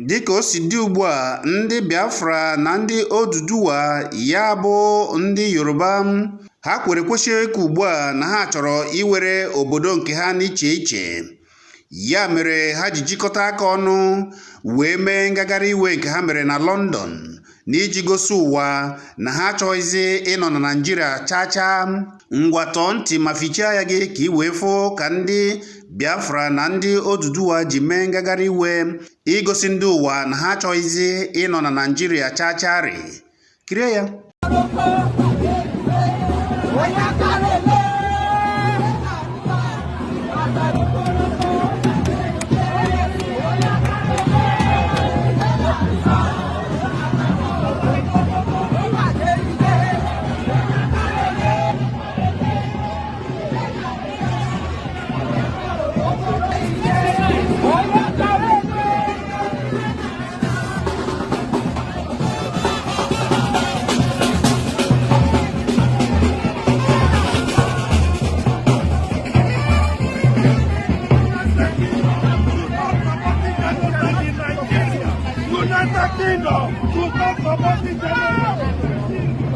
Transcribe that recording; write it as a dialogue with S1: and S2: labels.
S1: Dịka o si dị ugbu a, ndị Biafra na ndị Oduduwa, ya bụ ndị Yoruba, ha kwesịrị ka ugbu a na ha chọrọ iwere obodo nke ha n'iche iche. Ya mere ha ji jikọta aka ọnụ wee mee ngagharị iwe nke ha mere na London n'iji gosi ụwa na ha achọghịzi ịnọ na Naịjirịa chaa. Ngwa tọọ ntị ma fichaa ya gị ka ị wee fụ ka ndị Biafra na ndị Oduduwa ji mee ngagharị iwe igosi ndị ụwa na ha achọghịzi ịnọ na Naịjirịa chaarị. Kirie ya.
S2: Kingdom to come support the generation.